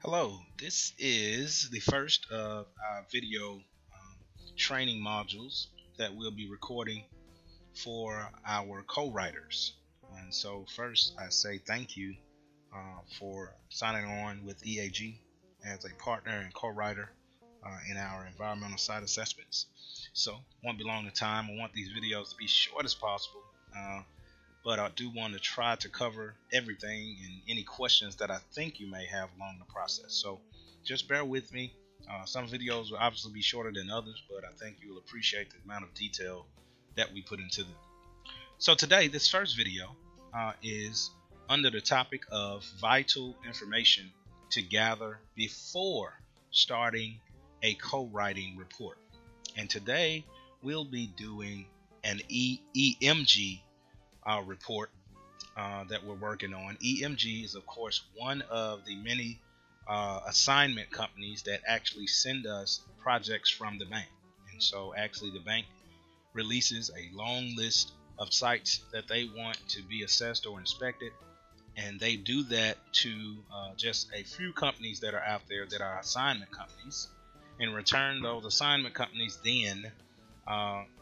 Hello, this is the first of our video training modules that we'll be recording for our co-writers. And so first I say thank you for signing on with EAG as a partner and co-writer in our environmental site assessments. So won't be long in time. I want these videos to be short as possible. But I do want to try to cover everything and any questions that I think you may have along the process. So just bear with me. Some videos will obviously be shorter than others, but I think you'll appreciate the amount of detail that we put into them. So today, this first video is under the topic of vital information to gather before starting a co-writing report. And today we'll be doing an EMG report that we're working on. EMG is, of course, one of the many assignment companies that actually send us projects from the bank. And so actually the bank releases a long list of sites that they want to be assessed or inspected, and they do that to just a few companies that are out there that are assignment companies. In return, those assignment companies then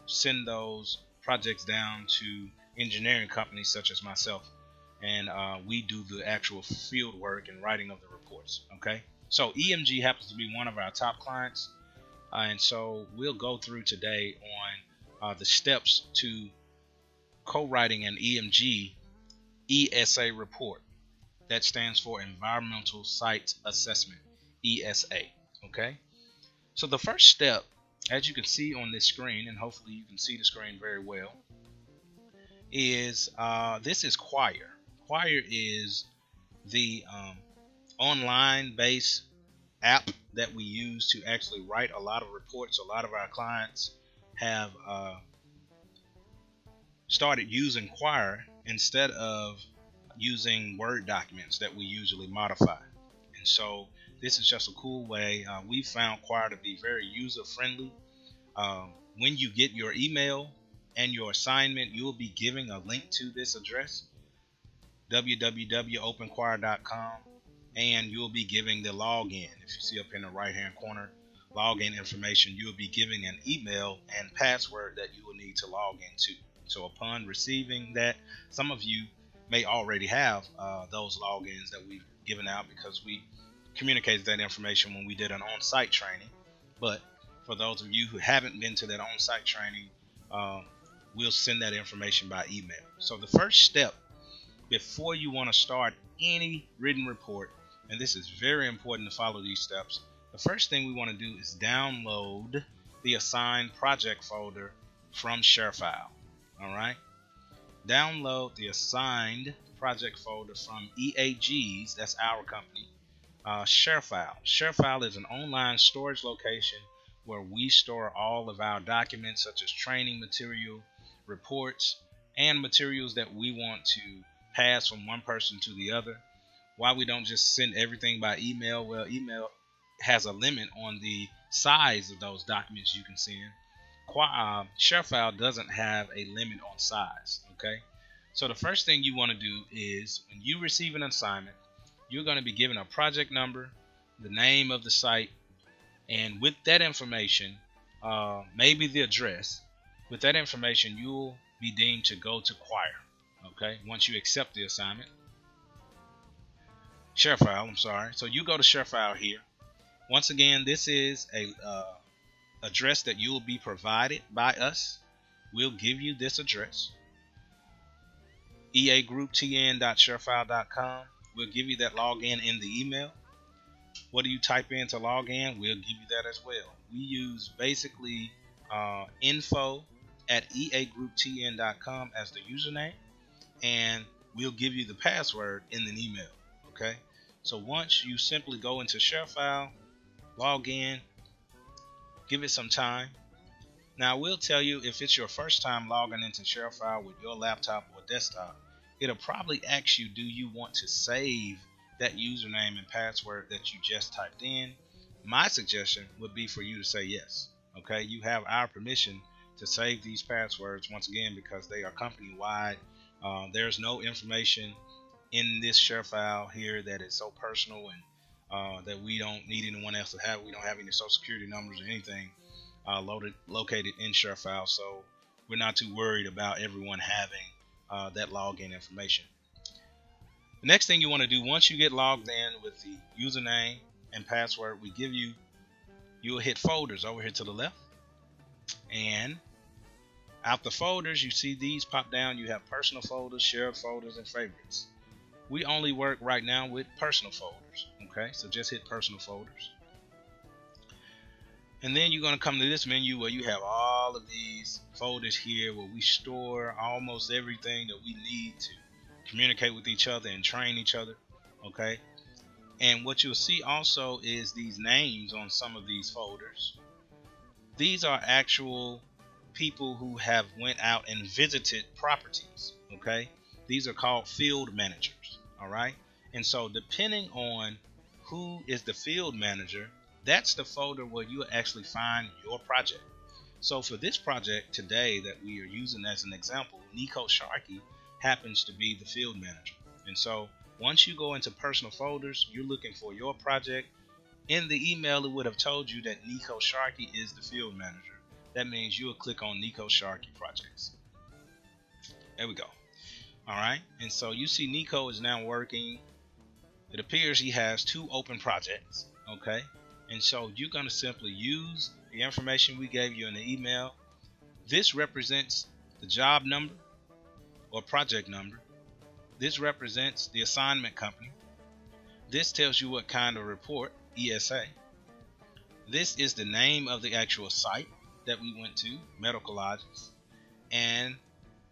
send those projects down to engineering companies such as myself, and we do the actual field work and writing of the reports. Okay, so EMG happens to be one of our top clients, and so we'll go through today on the steps to co-writing an EMG ESA report. That stands for Environmental Site Assessment, ESA. Okay, so the first step, as you can see on this screen, and hopefully you can see the screen very well, is this is Quire. Quire is the online based app that we use to actually write a lot of reports. A lot of our clients have started using Quire instead of using Word documents that we usually modify. And so this is just a cool way. We found Quire to be very user friendly. When you get your email and your assignment, you'll be giving a link to this address, www.openquire.com, and you'll be giving the login. If you see up in the right hand corner, login information, you'll be giving an email and password that you will need to log into. So upon receiving that, some of you may already have those logins that we've given out because we communicated that information when we did an on-site training. But for those of you who haven't been to that on-site training, we'll send that information by email. So the first step before you want to start any written report, and this is very important to follow these steps, the first thing we want to do is download the assigned project folder from SHAREFILE. All right, download the assigned project folder from EAG's, that's our company, SHAREFILE. SHAREFILE is an online storage location where we store all of our documents such as training material, reports, and materials that we want to pass from one person to the other. Why we don't just send everything by email? Well, email has a limit on the size of those documents you can send. SHAREFILE doesn't have a limit on size. Okay, so the first thing you want to do is when you receive an assignment, you're going to be given a project number, the name of the site, and with that information, maybe the address, with that information, you'll be deemed to go to Quire. Okay, once you accept the assignment, SHAREFILE, I'm sorry. So you go to SHAREFILE here. Once again, this is a address that you will be provided by us. We'll give you this address, eagrouptn.sharefile.com. We'll give you that login in the email. What do you type in to log in? We'll give you that as well. We use basically info@eagrouptn.com as the username, and we'll give you the password in an email. Okay, so once you simply go into SHAREFILE, log in, give it some time. Now I will tell you, if it's your first time logging into SHAREFILE with your laptop or desktop, it'll probably ask you, do you want to save that username and password that you just typed in? My suggestion would be for you to say yes. Okay, you have our permission to save these passwords, once again, because they are company wide. There's no information in this SHAREFILE here that is so personal and that we don't need anyone else to have. We don't have any social security numbers or anything located in SHAREFILE, so we're not too worried about everyone having that login information. The next thing you want to do once you get logged in with the username and password, you'll hit folders over here to the left, and out the folders, you see these pop down. You have personal folders, shared folders, and favorites. We only work right now with personal folders. Okay, so just hit personal folders. And then you're going to come to this menu where you have all of these folders here where we store almost everything that we need to communicate with each other and train each other. Okay, and what you'll see also is these names on some of these folders. These are actual people who have went out and visited properties. Okay, these are called field managers. All right, and so depending on who is the field manager, that's the folder where you actually find your project. So for this project today that we are using as an example, Nico Sharkey happens to be the field manager. And so once you go into personal folders, you're looking for your project. In the email, it would have told you that Nico Sharkey is the field manager. That means you'll click on Nico Sharkey projects. There we go. All right, and so you see Nico is now working. It appears he has 2 open projects. Okay, and so you're going to simply use the information we gave you in the email. This represents the job number or project number. This represents the assignment company. This tells you what kind of report, ESA. This is the name of the actual site that we went to, Medical Lodges, and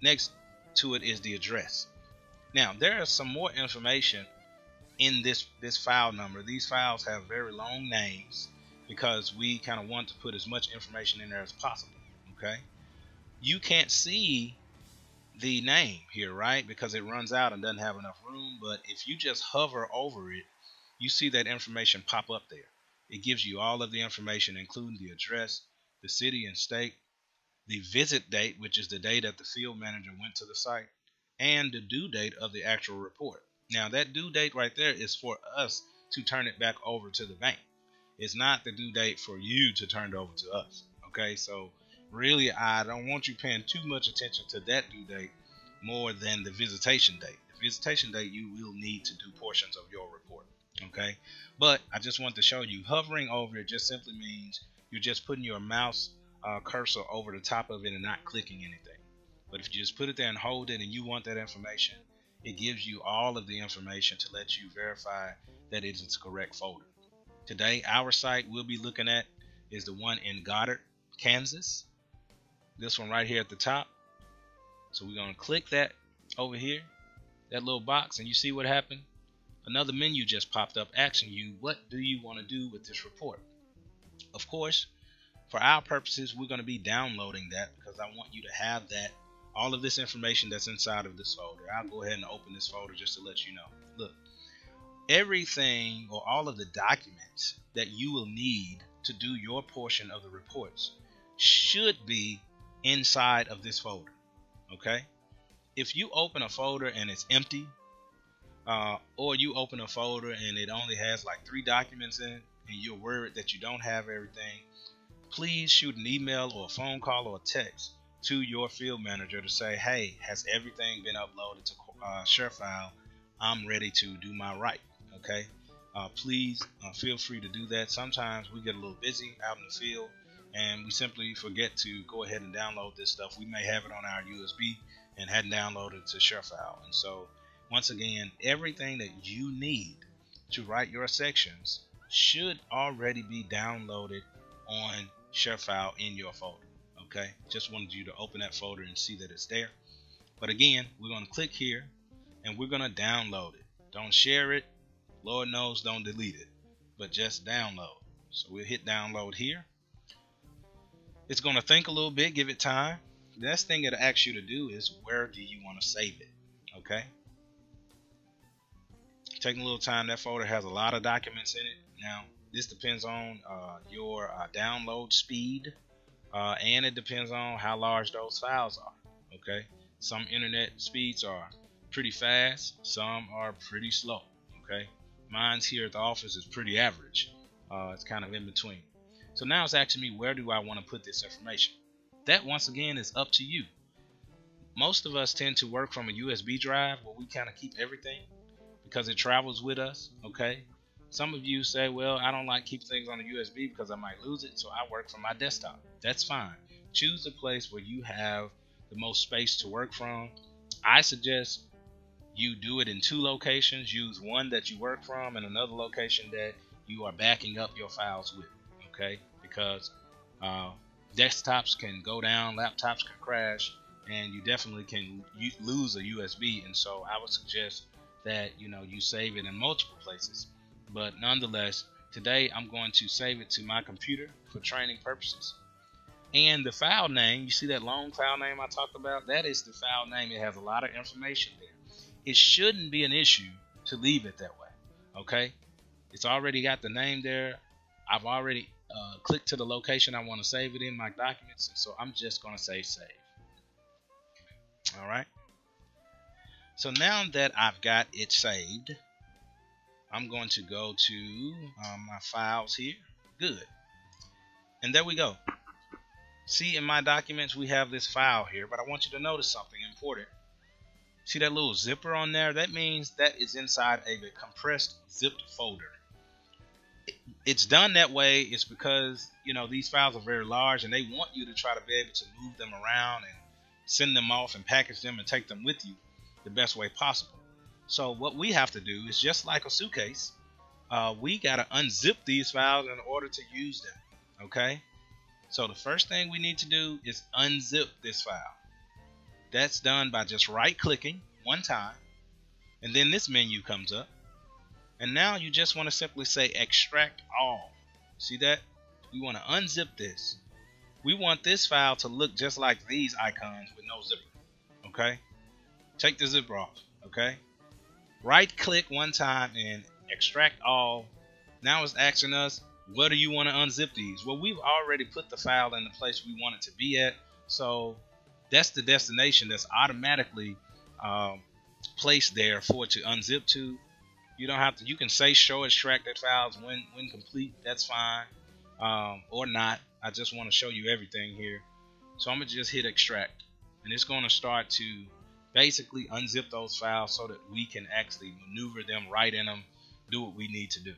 next to it is the address. Now there is some more information in this file number. These files have very long names because we kind of want to put as much information in there as possible. Okay, you can't see the name here, right, because it runs out and doesn't have enough room, but if you just hover over it, you see that information pop up there. It gives you all of the information, including the address, the city and state, the visit date, which is the day that the field manager went to the site, and the due date of the actual report. Now that due date right there is for us to turn it back over to the bank. It's not the due date for you to turn it over to us. Okay, so really I don't want you paying too much attention to that due date more than the visitation date. The visitation date you will need to do portions of your report. Okay, but I just want to show you hovering over it just simply means you're just putting your mouse cursor over the top of it and not clicking anything. But if you just put it there and hold it and you want that information, it gives you all of the information to let you verify that it is the correct folder. Today, our site we'll be looking at is the one in Goddard, Kansas. This one right here at the top. So we're going to click that over here, that little box, and you see what happened? Another menu just popped up asking you, what do you want to do with this report? Of course, for our purposes, we're going to be downloading that because I want you to have that, all of this information that's inside of this folder. I'll go ahead and open this folder just to let you know. Look, everything or all of the documents that you will need to do your portion of the reports should be inside of this folder. Okay, if you open a folder and it's empty, or you open a folder and it only has like 3 documents in it and you're worried that you don't have everything, please shoot an email or a phone call or a text to your field manager to say, hey, has everything been uploaded to SHAREFILE? I'm ready to do my right. Okay, please feel free to do that. Sometimes we get a little busy out in the field and we simply forget to go ahead and download this stuff. We may have it on our USB and hadn't downloaded to SHAREFILE. And so once again, everything that you need to write your sections should already be downloaded on SHAREFILE in your folder. Okay, just wanted you to open that folder and see that it's there. But again, we're going to click here and we're going to download it. Don't share it. Lord knows don't delete it, but just download. So we'll hit download here. It's going to think a little bit, give it time. The next thing it'll ask you to do is where do you want to save it? Okay, taking a little time. That folder has a lot of documents in it. Now this depends on your download speed, and it depends on how large those files are. Okay, some internet speeds are pretty fast, some are pretty slow. Okay, Mine's here at the office is pretty average. It's kind of in between. So now it's asking me, where do I want to put this information? That, once again, is up to you. Most of us tend to work from a USB drive where we kind of keep everything because it travels with us, okay? Some of you say, well, I don't like keep things on a USB because I might lose it, so I work from my desktop. That's fine. Choose a place where you have the most space to work from. I suggest you do it in 2 locations. Use one that you work from and another location that you are backing up your files with, okay? Because desktops can go down, laptops can crash, and you definitely can lose a USB. And so I would suggest that you save it in multiple places. But nonetheless, today I'm going to save it to my computer for training purposes. And the file name, you see that long file name I talked about? That is the file name. It has a lot of information there. It shouldn't be an issue to leave it that way, okay? It's already got the name there. I've already clicked to the location I want to save it in my documents, and so I'm just going to say save. All right. So now that I've got it saved, I'm going to go to my files here. Good. And there we go. See, in my documents, we have this file here, but I want you to notice something important. See that little zipper on there? That means that is inside a compressed zipped folder. It's done that way. It's because, these files are very large and they want you to try to be able to move them around and send them off and package them and take them with you the best way possible. So what we have to do is, just like a suitcase, we got to unzip these files in order to use them, okay? So the first thing we need to do is unzip this file. That's done by just right-clicking one time, and then this menu comes up. And now you just want to simply say extract all. See that? We want to unzip this. We want this file to look just like these icons with no zipper, okay? Take the zipper off, okay? Right-click one time and extract all. Now it's asking us, what do you want to unzip these? Well, we've already put the file in the place we want it to be at, so that's the destination that's automatically placed there for it to unzip to. You don't have to. You can say show extracted files when complete. That's fine, or not. I just want to show you everything here. So I'm gonna just hit extract, and it's going to start to basically unzip those files so that we can actually maneuver them right in them, do what we need to do.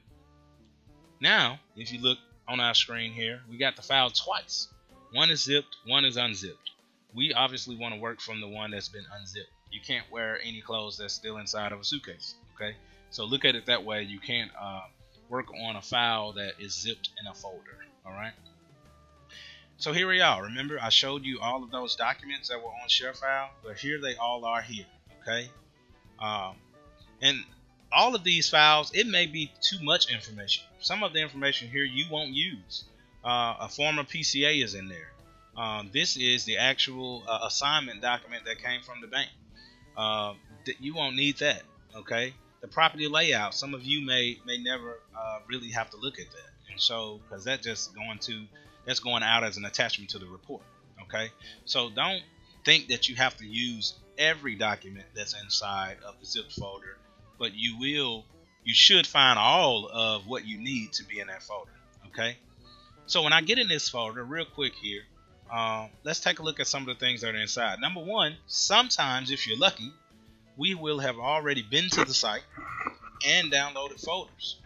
Now, if you look on our screen here, we got the file twice. One is zipped, one is unzipped. We obviously want to work from the one that's been unzipped. You can't wear any clothes that's still inside of a suitcase, okay? So look at it that way. You can't work on a file that is zipped in a folder, all right? So here we are. Remember, I showed you all of those documents that were on SHAREFILE, but here they all are here, okay? And all of these files, it may be too much information. Some of the information here you won't use. A former PCA is in there. This is the actual assignment document that came from the bank. You won't need that, okay? The property layout, some of you may never really have to look at that, and so because that's going out as an attachment to the report, okay? So don't think that you have to use every document that's inside of the zipped folder, but you should find all of what you need to be in that folder, okay? So when I get in this folder real quick here, let's take a look at some of the things that are inside. Number one, sometimes if you're lucky, we will have already been to the site and downloaded photos,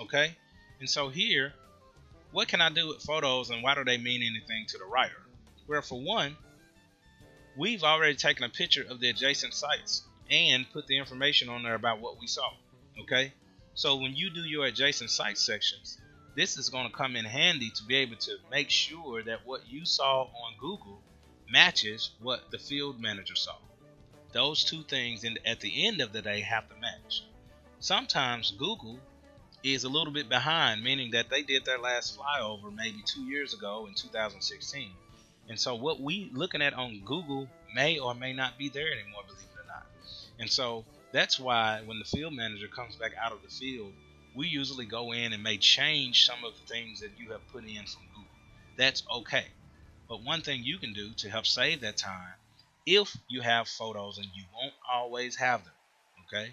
okay? And so here, what can I do with photos and why do they mean anything to the writer? Well, for one, we've already taken a picture of the adjacent sites and put the information on there about what we saw, okay? So when you do your adjacent site sections, this is going to come in handy to be able to make sure that what you saw on Google matches what the field manager saw. Those two things at the end of the day have to match. Sometimes Google is a little bit behind, meaning that they did their last flyover maybe 2 years ago in 2016. And so what we looking at on Google may or may not be there anymore, believe it or not. And so that's why when the field manager comes back out of the field, we usually go in and may change some of the things that you have put in from Google. That's okay. But one thing you can do to help save that time, if you have photos and you won't always have them, okay?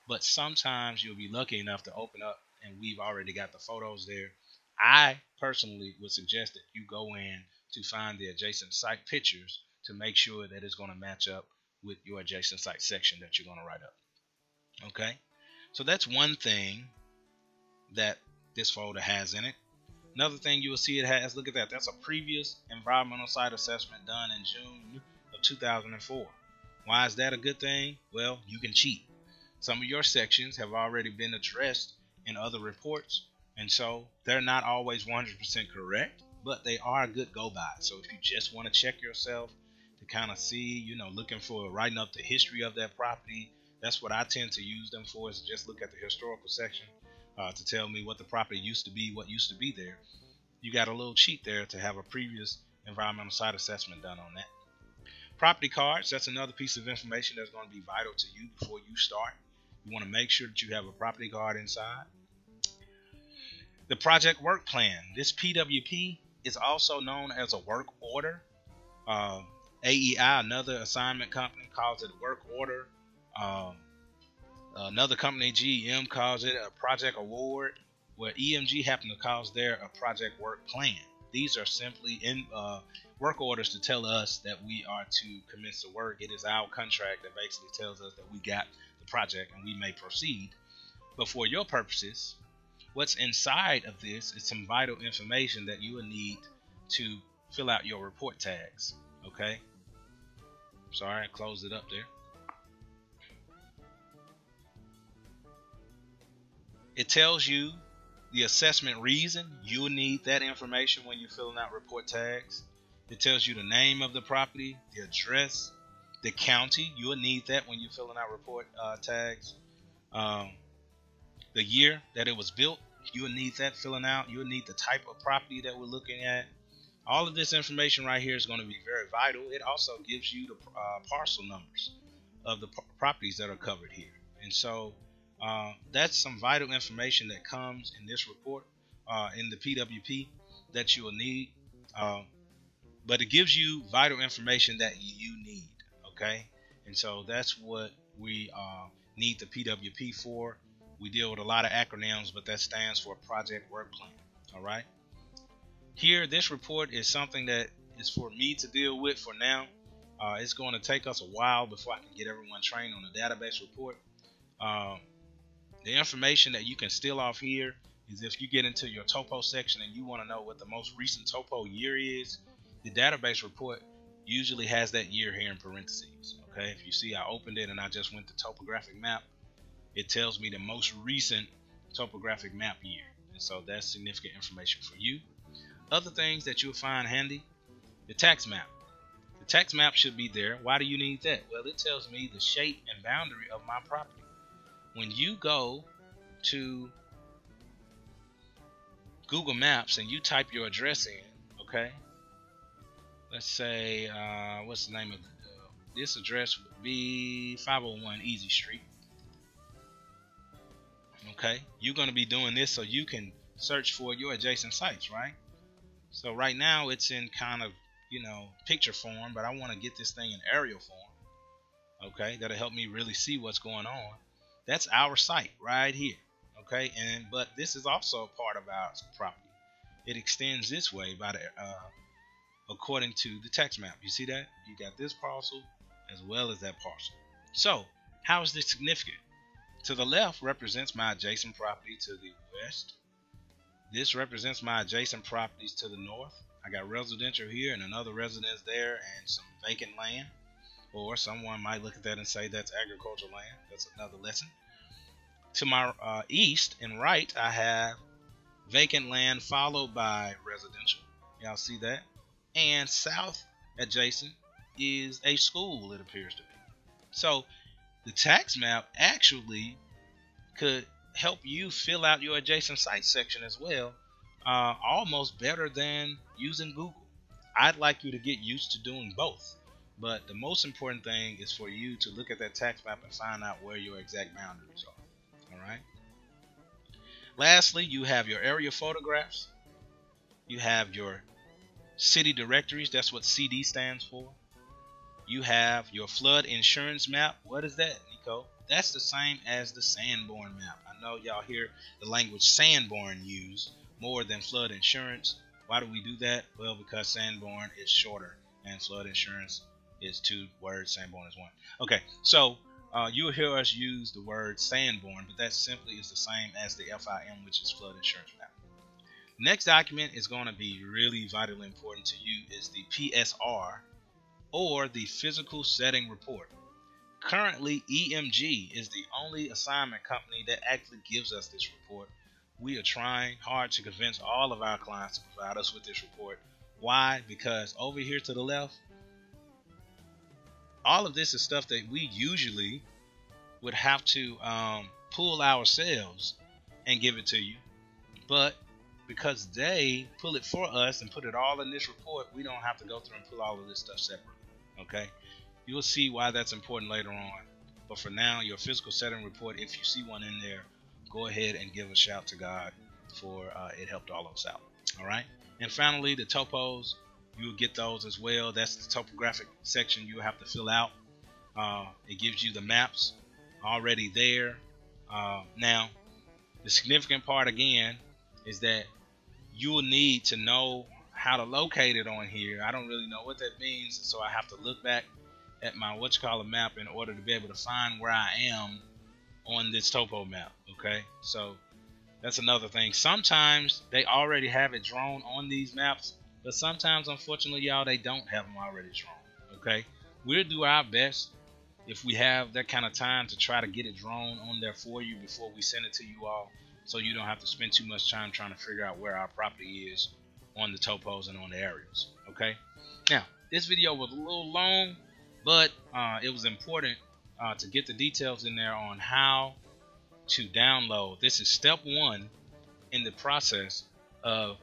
but sometimes you'll be lucky enough to open up and we've already got the photos there. I personally would suggest that you go in to find the adjacent site pictures to make sure that it's going to match up with your adjacent site section that you're going to write up. Okay, so that's one thing that this folder has in it. Another thing you will see it has, look at that, that's a previous environmental site assessment done in June of 2004. Why is that a good thing? Well, you can cheat. Some of your sections have already been addressed in other reports, and so they're not always 100% correct, but they are a good go by. So if you just want to check yourself to kind of see, looking for writing up the history of that property, that's what I tend to use them for, is just look at the historical section to tell me what the property used to be, what used to be there. You got a little cheat there to have a previous environmental site assessment done on that. Property cards, that's another piece of information that's going to be vital to you before you start. You want to make sure that you have a property card inside. The project work plan. This PWP is also known as a work order. AEI, another assignment company, calls it a work order. Another company, GM, calls it a project award, where EMG happen to call their a project work plan. These are simply work orders to tell us that we are to commence the work. It is our contract that basically tells us that we got the project and we may proceed. But for your purposes, what's inside of this is some vital information that you will need to fill out your report tags. Okay? Sorry, I closed it up there. It tells you the assessment reason. You'll need that information when you're filling out report tags. It tells you the name of the property, the address, the county. You'll need that when you're filling out report tags. The year that it was built, you'll need that filling out. You'll need the type of property that we're looking at. All of this information right here is going to be very vital. It also gives you the parcel numbers of the properties that are covered here. And so that's some vital information that comes in this report, in the PWP, that you will need. But it gives you vital information that you need, okay? And so that's what we need the PWP for. We deal with a lot of acronyms, but that stands for Project Work Plan, all right? Here, this report is something that is for me to deal with for now. It's going to take us a while before I can get everyone trained on the database report. The information that you can steal off here is if you get into your topo section and you want to know what the most recent topo year is, the database report usually has that year here in parentheses. Okay, if you see I opened it and I just went to topographic map, it tells me the most recent topographic map year. And so that's significant information for you. Other things that you'll find handy, the tax map. The tax map should be there. Why do you need that? Well, it tells me the shape and boundary of my property. When you go to Google Maps and you type your address in, okay, let's say, what's the name of this address would be 501 Easy Street. Okay, you're going to be doing this so you can search for your adjacent sites, right? So right now it's in kind of, picture form, but I want to get this thing in aerial form. Okay, that'll help me really see what's going on. That's our site right here. Okay, but this is also part of our property. It extends this way by the according to the tax map. You see that? You got this parcel as well as that parcel. So how is this significant? To the left represents my adjacent property to the west. This represents my adjacent properties to the north. I got residential here and another residence there and some vacant land. Or someone might look at that and say that's agricultural land. That's another lesson. To my east and right, I have vacant land followed by residential. Y'all see that? And south adjacent is a school, it appears to be. So the tax map actually could help you fill out your adjacent site section as well, almost better than using Google. I'd like you to get used to doing both. But the most important thing is for you to look at that tax map and find out where your exact boundaries are. All right. Lastly, you have your area photographs. You have your city directories. That's what CD stands for. You have your flood insurance map. What is that, Nico? that's the same as the Sanborn map. I know y'all hear the language Sanborn used more than flood insurance. Why do we do that? Well, because Sanborn is shorter and flood insurance is 2 words, Sanborn is 1. Okay, so you'll hear us use the word Sanborn, but that simply is the same as the FIM, which is flood insurance map. Next document is going to be really vitally important to you is the PSR, or the Physical Setting Report. Currently, EMG is the only assignment company that actually gives us this report. We are trying hard to convince all of our clients to provide us with this report. Why? Because over here to the left, all of this is stuff that we usually would have to pull ourselves and give it to you. But because they pull it for us and put it all in this report, we don't have to go through and pull all of this stuff separately. Okay, you'll see why that's important later on. But for now, your physical setting report, if you see one in there, go ahead and give a shout to God for it helped all of us out. All right, and finally, the topos, you'll get those as well. That's the topographic section you have to fill out. It gives you the maps already there. Now, the significant part again is that you will need to know how to locate it on here. I don't really know what that means, so I have to look back at my map in order to be able to find where I am on this topo map. Okay, so that's another thing. Sometimes they already have it drawn on these maps, but sometimes, unfortunately, y'all, they don't have them already drawn. Okay, we'll do our best if we have that kind of time to try to get it drawn on there for you before we send it to you all, so you don't have to spend too much time trying to figure out where our property is on the topos and on the aerials. Okay, now this video was a little long, but it was important to get the details in there on how to download. This is step 1 in the process of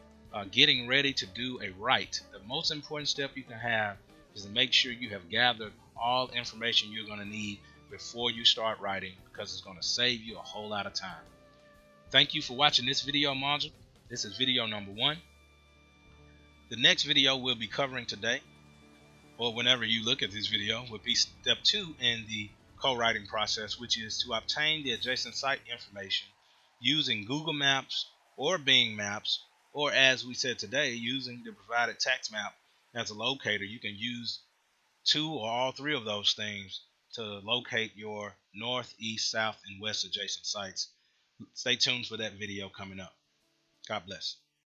getting ready to do a write. The most important step you can have is to make sure you have gathered all the information you're going to need before you start writing, because it's going to save you a whole lot of time. Thank you for watching this video module. This is video number 1. The next video we'll be covering today, or whenever you look at this video, would be step 2 in the co-writing process, which is to obtain the adjacent site information using Google Maps or Bing Maps, or as we said today, using the provided tax map as a locator. You can use 2 or all 3 of those things to locate your north, east, south, and west adjacent sites. Stay tuned for that video coming up. God bless.